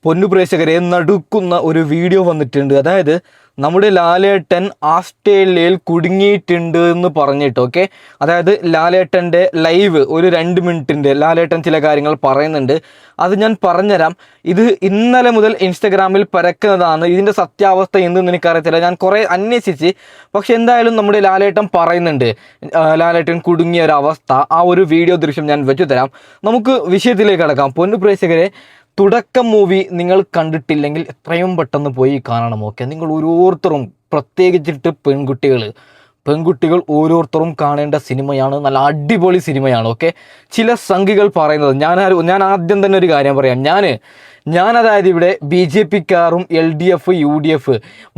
പൊന്നു പ്രേക്ഷകരെ നടുക്കുന്ന ഒരു വീഡിയോ വന്നിട്ടുണ്ട്. അതായത് നമ്മുടെ ലാലേട്ടൻ ആസ്ട്രേലിയയിൽ കുടുങ്ങിയിട്ടുണ്ട് എന്ന് പറഞ്ഞിട്ട്. ഓക്കെ, അതായത് ലാലേട്ടൻ്റെ ലൈവ് ഒരു 2 മിനിറ്റിൻ്റെ ലാലേട്ടൻ ചില കാര്യങ്ങൾ പറയുന്നുണ്ട്. അത് ഞാൻ പറഞ്ഞുതരാം. ഇത് ഇന്നലെ മുതൽ ഇൻസ്റ്റഗ്രാമിൽ പരക്കുന്നതാണ്. ഇതിൻ്റെ സത്യാവസ്ഥ എന്തെന്ന് എനിക്കറിയത്തില്ല. ഞാൻ കുറേ അന്വേഷിച്ച്, പക്ഷെ എന്തായാലും നമ്മുടെ ലാലേട്ടൻ പറയുന്നുണ്ട് ലാലേട്ടൻ കുടുങ്ങിയ ഒരു അവസ്ഥ. ആ ഒരു വീഡിയോ ദൃശ്യം ഞാൻ വെച്ചു തരാം. നമുക്ക് വിഷയത്തിലേക്ക് കടക്കാം. പൊന്നു പ്രേക്ഷകരെ, തുടക്കം മൂവി നിങ്ങൾ കണ്ടിട്ടില്ലെങ്കിൽ എത്രയും പെട്ടെന്ന് പോയി കാണണം. ഓക്കെ, നിങ്ങൾ ഓരോരുത്തരും, പ്രത്യേകിച്ചിട്ട് പെൺകുട്ടികൾ ഓരോരുത്തരും കാണേണ്ട സിനിമയാണ്. നല്ല അടിപൊളി സിനിമയാണ്. ഓക്കെ, ചില സംഘികൾ പറയുന്നത് ഞാൻ ആദ്യം തന്നെ ഒരു കാര്യം പറയാം. അതായത് ഇവിടെ BJP-ക്കാരും LDF, UDF,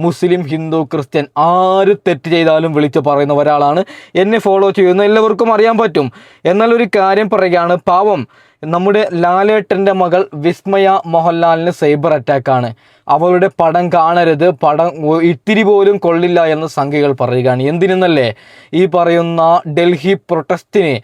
മുസ്ലിം, ഹിന്ദു, ക്രിസ്ത്യൻ ആര് തെറ്റ് ചെയ്താലും വിളിച്ച് പറയുന്ന ഒരാളാണ്. എന്നെ ഫോളോ ചെയ്യുന്ന എല്ലാവർക്കും അറിയാൻ പറ്റും. എന്നാൽ ഒരു കാര്യം പറയുകയാണ്, പാവം നമ്മുടെ ലാലേട്ടൻ്റെ മകൾ വിസ്മയ മോഹൻലാലിന് സൈബർ അറ്റാക്കാണ്. അവളുടെ പടം കാണരുത്, പടം ഇത്തിരി പോലും കൊള്ളില്ല എന്ന് സംഘികൾ പറയുകയാണ്. എന്തിനെന്നല്ലേ, ഈ പറയുന്ന ഡൽഹി പ്രൊട്ടസ്റ്റിന്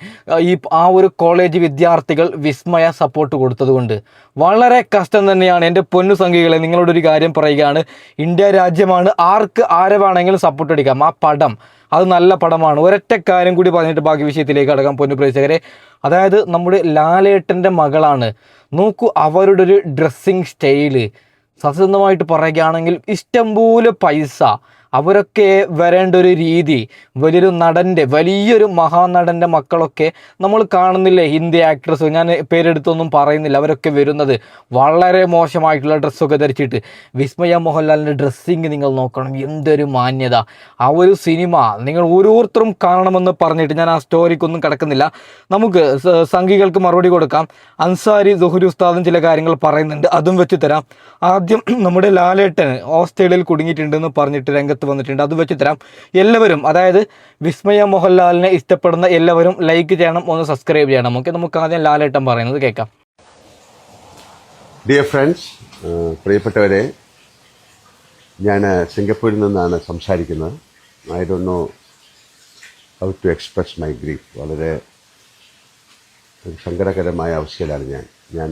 ആ ഒരു കോളേജ് വിദ്യാർത്ഥികൾ വിസ്മയ സപ്പോർട്ട് കൊടുത്തതുകൊണ്ട്. വളരെ കഷ്ടം തന്നെയാണ് എൻ്റെ പൊന്നു സംഘികളെ. നിങ്ങളോടൊരു കാര്യം പറയുകയാണ്, ഇന്ത്യ രാജ്യമാണ്, ആർക്ക് ആരെ വേണമെങ്കിലും സപ്പോർട്ട് അടിക്കാം. ആ പടം അത് നല്ല പടമാണ്. ഒരൊറ്റ കാര്യം കൂടി പറഞ്ഞിട്ട് ബാക്കി വിഷയത്തിലേക്ക് കടക്കാം പൊന്നു പ്രേക്ഷകരെ. അതായത് നമ്മുടെ ലാലേട്ടൻ്റെ മകളാണ്. നോക്കൂ അവരുടെ ഒരു ഡ്രസ്സിങ് സ്റ്റൈല്. സത്യസന്ധമായിട്ട് പറയുകയാണെങ്കിൽ ഇഷ്ടംപോലെ പൈസ, അവരൊക്കെ വരേണ്ട ഒരു രീതി, വലിയൊരു മഹാനടൻ്റെ മക്കളൊക്കെ നമ്മൾ കാണുന്നില്ലേ, ഹിന്ദി ആക്ട്രസ്, ഞാൻ പേരെടുത്തൊന്നും പറയുന്നില്ല, അവരൊക്കെ വരുന്നത് വളരെ മോശമായിട്ടുള്ള ഡ്രസ്സൊക്കെ ധരിച്ചിട്ട്. വിസ്മയ മോഹൻലാലിൻ്റെ ഡ്രസ്സിങ് നിങ്ങൾ നോക്കണം, എന്തൊരു മാന്യത. ആ ഒരു സിനിമ നിങ്ങൾ ഓരോരുത്തരും കാണണമെന്ന് പറഞ്ഞിട്ട് ഞാൻ ആ സ്റ്റോറിക്കൊന്നും കിടക്കുന്നില്ല. നമുക്ക് സംഘികൾക്ക് മറുപടി കൊടുക്കാം. അൻസാരി സുഹരി ഉസ്താദും ചില കാര്യങ്ങൾ പറയുന്നുണ്ട്, അതും വെച്ച് തരാം. ആദ്യം നമ്മുടെ ലാലേട്ടൻ ഓസ്ട്രേലിയയിൽ കുടുങ്ങിയിട്ടുണ്ടെന്ന് പറഞ്ഞിട്ട് രംഗത്ത് വന്നിട്ടുണ്ട്, അത് വെച്ച് തരാം. എല്ലാവരും, അതായത് വിസ്മയ മോഹൻലാലിനെ ഇഷ്ടപ്പെടുന്ന എല്ലാവരും ലൈക്ക് ചെയ്യണം, ഒന്ന് സബ്സ്ക്രൈബ് ചെയ്യണം. ഓക്കെ, നമുക്ക് ആദ്യം ലാലേട്ടൻ പറയുന്നത് കേൾക്കാം. ഡിയർ ഫ്രണ്ട്സ്, പ്രിയപ്പെട്ടവരെ, ഞാൻ സിംഗപ്പൂരിൽ നിന്നാണ് സംസാരിക്കുന്നത്. I don't know how to express my grief. വളരെ സങ്കടകരമായ അവസ്ഥയിലാണ് ഞാൻ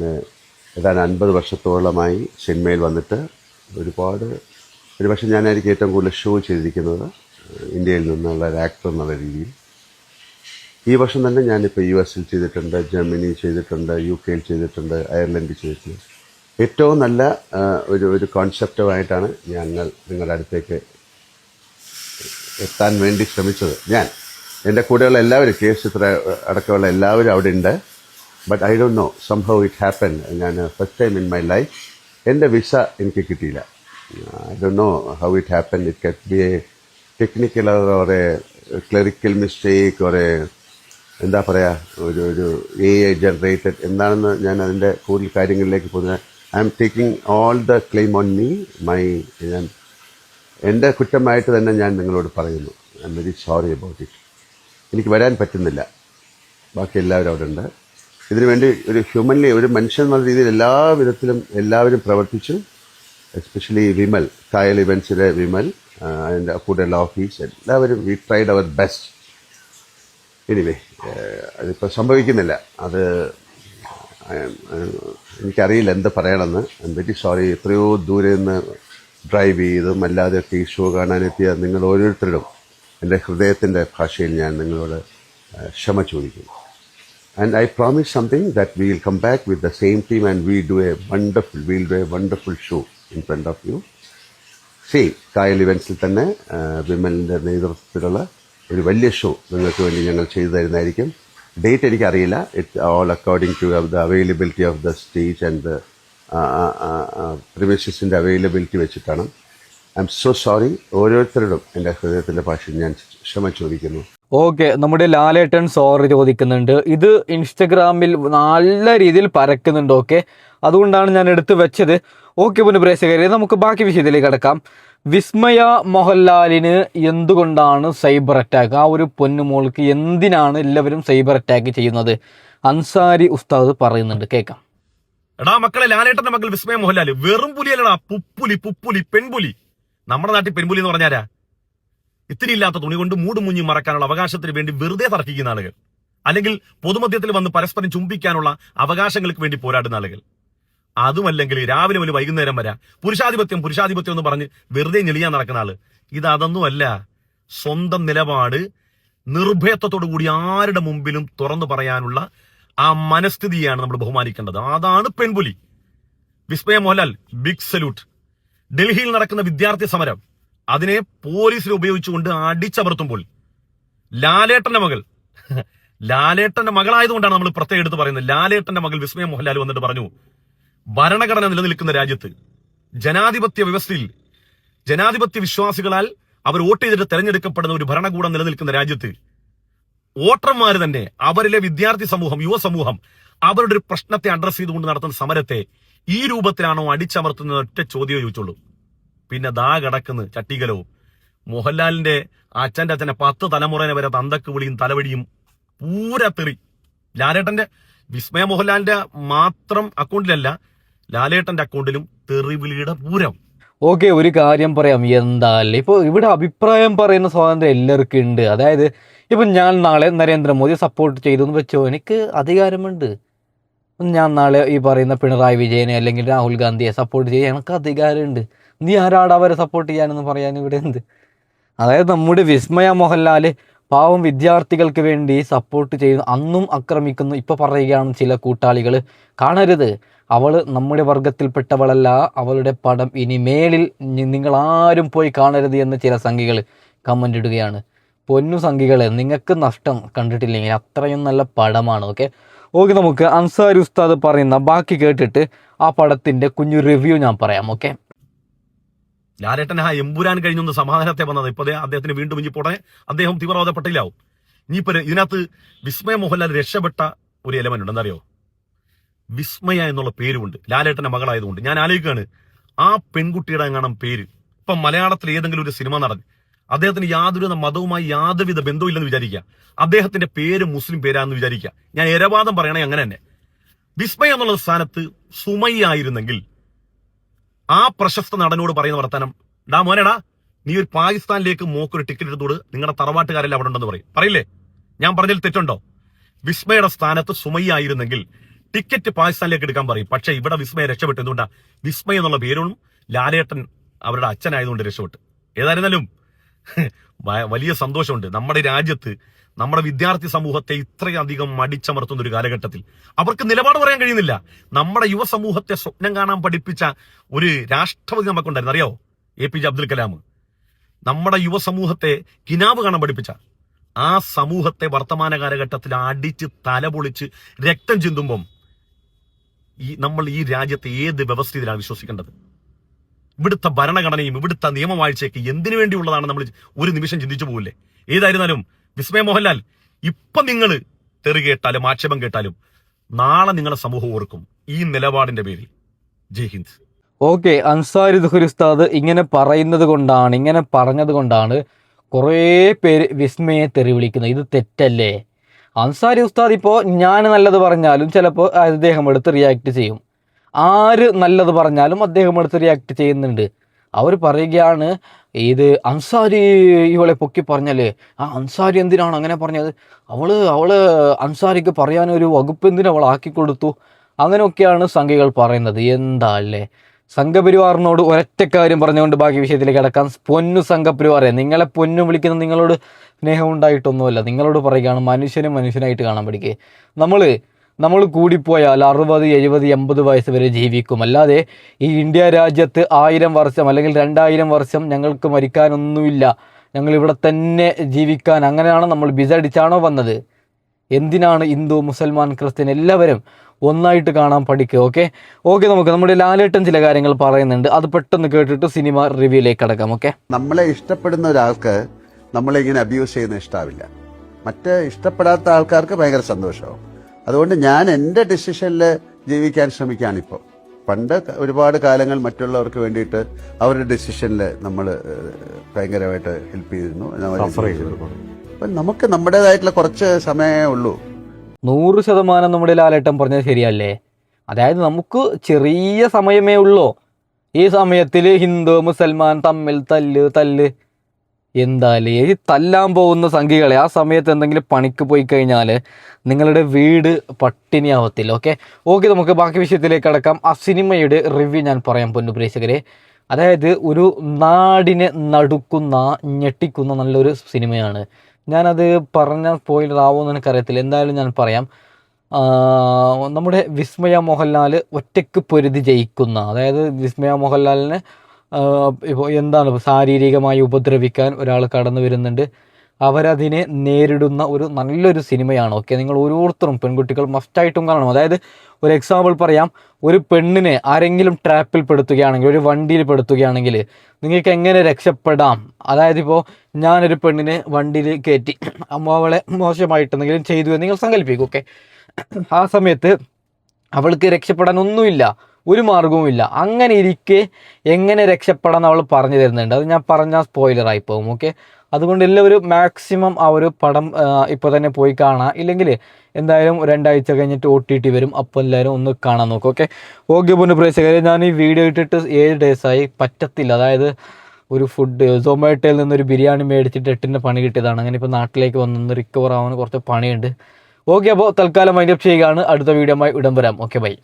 ഏതാണ്ട് 50 വർഷത്തോളമായി സിനിമയിൽ വന്നിട്ട് ഒരുപക്ഷെ ഞാനായിരിക്കും ഏറ്റവും കൂടുതൽ ഷോ ചെയ്തിരിക്കുന്നത് ഇന്ത്യയിൽ നിന്നുള്ള ഒരു ആക്ടർ എന്നുള്ള രീതിയിൽ. ഈ വർഷം തന്നെ ഞാനിപ്പോൾ US ചെയ്തിട്ടുണ്ട്, ജർമ്മനി ചെയ്തിട്ടുണ്ട്, UK ചെയ്തിട്ടുണ്ട്, അയർലൻഡിൽ ചെയ്തിട്ടുണ്ട്. ഏറ്റവും നല്ല ഒരു കോൺസെപ്റ്റുമായിട്ടാണ് ഞങ്ങൾ നിങ്ങളുടെ അടുത്തേക്ക് എത്താൻ വേണ്ടി ശ്രമിച്ചത്. എൻ്റെ കൂടെയുള്ള എല്ലാവരും, കേസ് ചിത്ര അടക്കമുള്ള എല്ലാവരും അവിടെ ഉണ്ട്. But I don't know, somehow it happen. ഞാൻ first time in my life എൻ്റെ വിസ എനിക്ക് കിട്ടിയില്ല. I don't know how it happened. It could be a technical or a clerical mistake or എന്താ പറയുക, ഒരു AI generated എന്താണെന്ന് ഞാൻ അതിൻ്റെ കൂടുതൽ കാര്യങ്ങളിലേക്ക് പോകുന്നത്. I am taking all the claim on me. എൻ്റെ കുറ്റമായിട്ട് തന്നെ ഞാൻ നിങ്ങളോട് പറയുന്നു. I M very sorry about it. എനിക്ക് വരാൻ പറ്റുന്നില്ല. ബാക്കി എല്ലാവരും അവിടെ ഉണ്ട്. ഇതിനുവേണ്ടി ഒരു ഹ്യൂമൻലി, ഒരു മനുഷ്യൻ എന്നുള്ള രീതിയിൽ എല്ലാ വിധത്തിലും എല്ലാവരും പ്രവർത്തിച്ചു. എസ്പെഷ്യലി വിമൽ, കായൽ ഇവൻസിലെ വിമൽ, അതിൻ്റെ കൂടെയുള്ള ഓഫീസ്, എല്ലാവരും we tried our best. Anyway, അതിപ്പോൾ സംഭവിക്കുന്നില്ല. അത് എനിക്കറിയില്ല എന്ത് പറയണമെന്ന്. I'm very sorry. എത്രയോ ദൂരെ നിന്ന് ഡ്രൈവ് ചെയ്തും അല്ലാതെയൊക്കെ ഈ ഷോ കാണാനെത്തിയ നിങ്ങൾ ഓരോരുത്തരും എൻ്റെ ഹൃദയത്തിൻ്റെ ഭാഷയിൽ ഞാൻ നിങ്ങളോട് ക്ഷമ ചോദിക്കുന്നു. And I promise something, that we will come back with the same team and we'll do a wonderful show in front of you. കായൽ ഇവൻസിൽ തന്നെ വിമലിൻ്റെ നേതൃത്വത്തിലുള്ള ഒരു വലിയ ഷോ നിങ്ങൾക്ക് വേണ്ടി ഞങ്ങൾ ചെയ്തു തരുന്നതായിരിക്കും. ഡേറ്റ് എനിക്കറിയില്ല. It all according to the availability of the stage and the പ്രിമിസസിൻ്റെ അവൈലബിലിറ്റി വെച്ചിട്ടാണ്. I'm so sorry. ഓരോരുത്തരോടും എൻ്റെ ഹൃദയത്തിൻ്റെ ഭാഷയിൽ ഞാൻ ക്ഷമ ചോദിക്കുന്നു. ഓക്കെ, നമ്മുടെ ലാലേട്ടൻ സോറി ചോദിക്കുന്നുണ്ട്. ഇത് ഇൻസ്റ്റഗ്രാമിൽ നല്ല രീതിയിൽ പരക്കുന്നുണ്ട്. ഓക്കെ, അതുകൊണ്ടാണ് ഞാൻ എടുത്തു വെച്ചത്. ഓക്കെ പൊന്നു പ്രേക്ഷകരെ, നമുക്ക് ബാക്കി വിഷയത്തിലേക്ക് കിടക്കാം. വിസ്മയ മോഹൻലാലിന് എന്തുകൊണ്ടാണ് സൈബർ അറ്റാക്ക്? ആ ഒരു പൊന്നുമോൾക്ക് എന്തിനാണ് എല്ലാവരും സൈബർ അറ്റാക്ക് ചെയ്യുന്നത്? അൻസാരി ഉസ്താദ് പറയുന്നുണ്ട്, കേൾക്കാം. എടാ മക്കളെ, ലാലേട്ടന്റെ മകൾ വിസ്മയ മോഹൻലാൽ വെറും പുലിയല്ലടാ, പുപ്പുലി, പെൺപുലി. നമ്മുടെ നാട്ടിൽ പെൺപുലി എന്ന് പറഞ്ഞാരാ? ഇത്തിരി ഇല്ലാത്ത തുണി കൊണ്ട് മൂടും മുഞ്ഞും മറക്കാനുള്ള അവകാശത്തിന് വേണ്ടി വെറുതെ തർക്കിക്കുന്ന ആളുകൾ, അല്ലെങ്കിൽ പൊതുമധ്യത്തിൽ വന്ന് പരസ്പരം ചുംബിക്കാനുള്ള അവകാശങ്ങൾക്ക് വേണ്ടി പോരാടുന്ന ആളുകൾ. അതുമല്ലെങ്കിൽ രാവിലെ മുതൽ വൈകുന്നേരം വരെ പുരുഷാധിപത്യം പുരുഷാധിപത്യം എന്ന് പറഞ്ഞ് വെറുതെ ഞെളിയാൻ നടക്കുന്ന ആള്. അതൊന്നുമല്ല. സ്വന്തം നിലപാട് നിർഭയത്വത്തോടു കൂടി ആരുടെ മുമ്പിലും തുറന്നു പറയാനുള്ള ആ മനസ്ഥിതിയാണ് നമ്മൾ ബഹുമാനിക്കേണ്ടത്. അതാണ് പെൺപുലി. വിസ്മയ മോഹൻലാൽ, ബിഗ് സല്യൂട്ട്. ഡൽഹിയിൽ നടക്കുന്ന വിദ്യാർത്ഥി സമരം അതിനെ പോലീസിനെ ഉപയോഗിച്ചുകൊണ്ട് അടിച്ചമർത്തുമ്പോൾ ലാലേട്ടന്റെ മകളായതുകൊണ്ടാണ് നമ്മൾ പ്രത്യേകം എടുത്ത് പറയുന്നത്. ലാലേട്ടന്റെ മകൾ വിസ്മയ മോഹൻലാൽ വന്നിട്ട് പറഞ്ഞു, ഭരണഘടന നിലനിൽക്കുന്ന രാജ്യത്ത്, ജനാധിപത്യ വ്യവസ്ഥയിൽ, ജനാധിപത്യ വിശ്വാസികളാൽ അവർ വോട്ട് ചെയ്തിട്ട് തെരഞ്ഞെടുക്കപ്പെടുന്ന ഒരു ഭരണകൂടം നിലനിൽക്കുന്ന രാജ്യത്ത് വോട്ടർമാർ തന്നെ അവരിലെ വിദ്യാർത്ഥി സമൂഹം, യുവസമൂഹം അവരുടെ ഒരു പ്രശ്നത്തെ അഡ്രസ് ചെയ്തുകൊണ്ട് നടത്തുന്ന സമരത്തെ ഈ രൂപത്തിലാണോ അടിച്ചമർത്തുന്ന ഒറ്റ ചോദ്യമേ ചോദിച്ചുള്ളൂ. പിന്നെ ദാ കിടക്കുന്നു ചട്ടികലവും. മോഹൻലാലിന്റെ അച്ഛന്റെ 10 തലമുറനെ വരെ തന്തക്ക് വിളിയും തലവടിയും പൂരത്തെറി. ലാലേട്ടന്റെ, വിസ്മയ മോഹൻലാലിന്റെ മാത്രം അക്കൗണ്ടിലല്ല, ലാലേട്ടന്റെ അക്കൗണ്ടിലും തെറിവിളിയുടെ പൂരം. ഓക്കെ, ഒരു കാര്യം പറയാം. എന്താല്ലേ ഇപ്പോൾ ഇവിടെ അഭിപ്രായം പറയുന്ന സ്വാതന്ത്ര്യം എല്ലാവർക്കും ഉണ്ട്. അതായത് ഇപ്പം ഞാൻ നാളെ നരേന്ദ്രമോദി സപ്പോർട്ട് ചെയ്തു എന്ന് വെച്ചോ, എനിക്ക് അധികാരമുണ്ട്. ഞാൻ നാളെ ഈ പറയുന്ന പിണറായി വിജയനെ അല്ലെങ്കിൽ രാഹുൽ ഗാന്ധിയെ സപ്പോർട്ട് ചെയ്യാൻ എനിക്ക് അധികാരമുണ്ട്. നീ ആരാടാ അവരെ സപ്പോർട്ട് ചെയ്യാനെന്ന് പറയാൻ ഇവിടെ എന്ത്? അതായത് നമ്മുടെ വിസ്മയ മോഹൻലാൽ പാവം വിദ്യാർത്ഥികൾക്ക് വേണ്ടി സപ്പോർട്ട് ചെയ്യുന്നു, അന്നും ആക്രമിക്കുന്നു. ഇപ്പോൾ പറയുകയാണ് ചില കൂട്ടാളികൾ, കാണരുത്, അവൾ നമ്മുടെ വർഗത്തിൽപ്പെട്ടവളല്ല, അവളുടെ പടം ഇനി മേലിൽ നിങ്ങളാരും പോയി കാണരുത് എന്ന് ചില സംഘികൾ കമൻ്റ് ഇടുകയാണ്. പൊന്നു സംഘികളെ, നിങ്ങൾക്ക് നഷ്ടം കണ്ടിട്ടില്ലെങ്കിൽ അത്രയും നല്ല പടമാണ്. ഓക്കെ, നമുക്ക് അൻസാരി ഉസ്താദ് പറയുന്ന ബാക്കി കേട്ടിട്ട് ആ പടത്തിൻ്റെ കുഞ്ഞു റിവ്യൂ ഞാൻ പറയാം. ഓക്കെ, ലാലേട്ടൻ എമ്പുരാൻ കഴിഞ്ഞൊന്ന് സമാധാനത്തെ വന്നത്. ഇപ്പൊ അദ്ദേഹത്തിന് വീണ്ടും ഇനിയിപ്പോടെ അദ്ദേഹം തീവ്രവാദപ്പെട്ടില്ലാവും. ഇനിയിപ്പോ ഇതിനകത്ത് വിസ്മയ മോഹൻലാൽ രക്ഷപ്പെട്ട ഒരു എലമെന്റ് ഉണ്ട്, എന്താറിയോ? വിസ്മയ എന്നുള്ള പേരുമുണ്ട്, ലാലേട്ടന്റെ മകളായതുകൊണ്ട്. ഞാൻ ആലോചിക്കുകയാണ്, ആ പെൺകുട്ടിയുടെ എങ്ങാനും പേര് ഇപ്പം മലയാളത്തിൽ ഏതെങ്കിലും ഒരു സിനിമ നടൻ, അദ്ദേഹത്തിന് യാതൊരു മതവുമായി യാതൊരുവിധ ബന്ധവുമില്ലെന്ന് വിചാരിക്കുക, അദ്ദേഹത്തിന്റെ പേര് മുസ്ലിം പേരാണെന്ന് വിചാരിക്കുക. ഞാൻ എരവാദം പറയണേ അങ്ങനെ തന്നെ. വിസ്മയ എന്നുള്ള സ്ഥാനത്ത് സുമയ്യ ആയിരുന്നെങ്കിൽ ആ പ്രശസ്ത നടനോട് പറയുന്ന വർത്താനം, ഡാ മോനെടാ, നീ ഒരു പാകിസ്ഥാനിലേക്ക് മോക്കൊരു ടിക്കറ്റ് എടുത്തോട്, നിങ്ങളുടെ തറവാട്ടുകാരെല്ലാം അവിടെ ഉണ്ടെന്ന് പറയില്ലേ? ഞാൻ പറഞ്ഞതിൽ തെറ്റുണ്ടോ? വിസ്മയുടെ സ്ഥാനത്ത് സുമയ്യ ആയിരുന്നെങ്കിൽ ടിക്കറ്റ് പാകിസ്ഥാനിലേക്ക് എടുക്കാൻ പറയും. പക്ഷേ ഇവിടെ വിസ്മയ രക്ഷപ്പെട്ടു. എന്തുകൊണ്ടാ? വിസ്മയ എന്നുള്ള പേരും ലാലേട്ടൻ അവരുടെ അച്ഛനായതുകൊണ്ട് രക്ഷപ്പെട്ടു. ഏതായിരുന്നാലും വലിയ സന്തോഷമുണ്ട്. നമ്മുടെ രാജ്യത്ത് നമ്മുടെ വിദ്യാർത്ഥി സമൂഹത്തെ ഇത്രയധികം അടിച്ചമർത്തുന്ന ഒരു കാലഘട്ടത്തിൽ അവർക്ക് നിലപാട് പറയാൻ കഴിയുന്നില്ല. നമ്മുടെ യുവസമൂഹത്തെ സ്വപ്നം കാണാൻ പഠിപ്പിച്ച ഒരു രാഷ്ട്രപതി നമുക്കുണ്ടായിരുന്നു, അറിയാവോ? APJ അബ്ദുൽ കലാം. നമ്മുടെ യുവസമൂഹത്തെ കിനാബ് കാണാൻ പഠിപ്പിച്ച ആ സമൂഹത്തെ വർത്തമാന കാലഘട്ടത്തിൽ അടിച്ച് തലപൊളിച്ച് രക്തം ചിന്തുമ്പം നമ്മൾ ഈ രാജ്യത്തെ ഏത് വ്യവസ്ഥയിലാണ് വിശ്വസിക്കേണ്ടത്? ഇവിടുത്തെ ഭരണഘടനയും ഇവിടുത്തെ നിയമവാഴ്ചയൊക്കെ എന്തിനു വേണ്ടിയുള്ളതാണ് നമ്മൾ ഒരു നിമിഷം ചിന്തിച്ചു പോകില്ലേ? ഏതായിരുന്നാലും വിസ്മയ മോഹൻലാൽ, ഇപ്പം നിങ്ങൾ തെറി കേട്ടാലും ആക്ഷേപം കേട്ടാലും നാളെ നിങ്ങളുടെ സമൂഹം ഓർക്കും ഈ നിലപാടിന്റെ പേരിൽ. ജയ് ഹിന്ദ്. ഓക്കെ, അൻസാരി ദുഹുർ ഉസ്താദ് ഇങ്ങനെ പറഞ്ഞത് കൊണ്ടാണ് കുറേ പേര് വിസ്മയെ തെറി വിളിക്കുന്നത്. ഇത് തെറ്റല്ലേ? അൻസാരി ഉസ്താദ് ഇപ്പോൾ ഞാൻ നല്ലത് പറഞ്ഞാലും ചിലപ്പോൾ അദ്ദേഹം എടുത്ത് റിയാക്ട് ചെയ്യും. ആര് നല്ലത് പറഞ്ഞാലും അദ്ദേഹം എടുത്ത് റിയാക്ട് ചെയ്യുന്നുണ്ട്. അവർ പറയുകയാണ്, ഇത് അൻസാരി ഇവളെ പൊക്കി പറഞ്ഞല്ലേ, ആ അൻസാരി എന്തിനാണ് അങ്ങനെ പറഞ്ഞത്, അവള് അൻസാരിക്ക് പറയാനൊരു വകുപ്പ് എന്തിനാ അവൾ ആക്കി കൊടുത്തു, അങ്ങനെയൊക്കെയാണ് സംഘികൾ പറയുന്നത്. എന്താ അല്ലേ? സംഘപരിവാറിനോട് ഒരൊറ്റ കാര്യം പറഞ്ഞുകൊണ്ട് ബാക്കി വിഷയത്തിലേക്ക് കിടക്കാൻ. പൊന്നു സംഘപരിവാറെ, നിങ്ങളെ പൊന്നു വിളിക്കുന്ന നിങ്ങളോട് സ്നേഹം ഉണ്ടായിട്ടൊന്നുമല്ല, നിങ്ങളോട് പറയുകയാണ് മനുഷ്യനായിട്ട് കാണാൻ പഠിക്കുക. നമ്മൾ കൂടിപ്പോയാൽ 60, 70, 80 വയസ്സ് വരെ ജീവിക്കും. അല്ലാതെ ഈ ഇന്ത്യ രാജ്യത്ത് 1000 വർഷം അല്ലെങ്കിൽ 2000 വർഷം ഞങ്ങൾക്ക് മരിക്കാനൊന്നുമില്ല, ഞങ്ങളിവിടെ തന്നെ ജീവിക്കാൻ, അങ്ങനെയാണ് നമ്മൾ ബിസടിച്ചാണോ വന്നത്? എന്തിനാണ് ഹിന്ദു, മുസൽമാൻ, ക്രിസ്ത്യൻ എല്ലാവരും ഒന്നായിട്ട് കാണാൻ പഠിക്കുക. ഓക്കെ, നമ്മുടെ ലാലേട്ടൻ ചില കാര്യങ്ങൾ പറയുന്നുണ്ട്, അത് പെട്ടെന്ന് കേട്ടിട്ട് സിനിമ റിവ്യൂയിലേക്ക് കടക്കാം. ഓക്കെ, നമ്മളെ ഇഷ്ടപ്പെടുന്ന ഒരാൾക്ക് നമ്മളെ ഇങ്ങനെ അബ്യൂസ് ചെയ്യുന്ന ഇഷ്ടാവില്ല. മറ്റ് ഇഷ്ടപ്പെടാത്ത ആൾക്കാർക്ക് ഭയങ്കര സന്തോഷമാവും. അതുകൊണ്ട് ഞാൻ എൻ്റെ ഡിസിഷനിൽ ജീവിക്കാൻ ശ്രമിക്കുകയാണിപ്പോൾ. പണ്ട് ഒരുപാട് കാലങ്ങൾ മറ്റുള്ളവർക്ക് വേണ്ടിയിട്ട് അവരുടെ ഡിസിഷനിൽ നമ്മൾ ഭയങ്കരമായിട്ട് ഹെൽപ്പ് ചെയ്തിരുന്നു. അപ്പം നമുക്ക് നമ്മുടേതായിട്ടുള്ള കുറച്ച് സമയമേ ഉള്ളൂ. 100% നമ്മുടെ ലാലേട്ടൻ പറഞ്ഞത് ശരിയല്ലേ? അതായത് നമുക്ക് ചെറിയ സമയമേ ഉള്ളൂ. ഈ സമയത്തിൽ ഹിന്ദു മുസൽമാൻ തമ്മിൽ തല്ല് എന്തായാലും ഈ തല്ലാൻ പോകുന്ന സംഖ്യകളെ ആ സമയത്ത് എന്തെങ്കിലും പണിക്ക് പോയി കഴിഞ്ഞാൽ നിങ്ങളുടെ വീട് പട്ടിണിയാവത്തില്ല. ഓക്കെ നമുക്ക് ബാക്കി വിഷയത്തിലേക്ക് കടക്കാം. ആ സിനിമയുടെ റിവ്യൂ ഞാൻ പറയാം പൊന്നു പ്രേക്ഷകരെ. അതായത് ഒരു നാടിനെ നടുക്കുന്ന ഞെട്ടിക്കുന്ന നല്ലൊരു സിനിമയാണ്. ഞാനത് പറഞ്ഞാൽ സ്പോയിലർ ആവുമെന്ന് എനിക്കറിയത്തില്ല, എന്തായാലും ഞാൻ പറയാം. നമ്മുടെ വിസ്മയ മോഹൻലാൽ ഒറ്റയ്ക്ക് പൊരുതി ജയിക്കുന്ന, അതായത് വിസ്മയ മോഹൻലാലിനെ ഇപ്പോൾ എന്താണ് ശാരീരികമായി ഉപദ്രവിക്കാൻ ഒരാൾ കടന്നു വരുന്നുണ്ട്, അവരതിനെ നേരിടുന്ന ഒരു നല്ലൊരു സിനിമയാണ്. നിങ്ങൾ ഓരോരുത്തരും പെൺകുട്ടികൾ മസ്റ്റായിട്ടും കാണണം. അതായത് ഒരു എക്സാമ്പിൾ പറയാം, ഒരു പെണ്ണിനെ ആരെങ്കിലും ട്രാപ്പിൽ പെടുത്തുകയാണെങ്കിൽ, ഒരു വണ്ടിയിൽ പെടുത്തുകയാണെങ്കിൽ നിങ്ങൾക്ക് എങ്ങനെ രക്ഷപ്പെടാം. അതായത് ഇപ്പോൾ ഞാനൊരു പെണ്ണിനെ വണ്ടിയിൽ കയറ്റി അവളെ മോശമായിട്ടെന്തെങ്കിലും ചെയ്തു എന്ന് നിങ്ങൾ സങ്കല്പിക്കും. ആ സമയത്ത് അവൾക്ക് രക്ഷപ്പെടാൻ ഒന്നുമില്ല, ഒരു മാർഗവുമില്ല. അങ്ങനെ ഇരിക്കെ എങ്ങനെ രക്ഷപ്പെടാൻ അവൾ പറഞ്ഞു തരുന്നുണ്ട്. അത് ഞാൻ പറഞ്ഞാൽ സ്പോയിലറായി പോകും. അതുകൊണ്ട് എല്ലാവരും മാക്സിമം ആ ഒരു പടം ഇപ്പോൾ തന്നെ പോയി കാണാം. ഇല്ലെങ്കിൽ എന്തായാലും 2 ആഴ്ച കഴിഞ്ഞിട്ട് OTT വരും, അപ്പോൾ എല്ലാവരും ഒന്ന് കാണാൻ നോക്കും. ഓക്കെ പൊന്നു പ്രേക്ഷകരെ, ഞാൻ ഈ വീഡിയോ ഇട്ടിട്ട് 7 ഡേയ്സായി, പറ്റത്തില്ല. അതായത് ഒരു ഫുഡ് സൊമാറ്റോയിൽ നിന്നൊരു ബിരിയാണി മേടിച്ചിട്ട് 8ൻ്റെ പണി കിട്ടിയതാണ്. അങ്ങനെ ഇപ്പോൾ നാട്ടിലേക്ക് വന്നൊന്ന് റിക്കവർ ആവാൻ കുറച്ച് പണിയുണ്ട്. അപ്പോൾ തൽക്കാലം വൈൻഡപ്പ് ചെയ്യുകയാണ്. അടുത്ത വീഡിയോയുമായി ഉടൻ വരാം. ബൈ.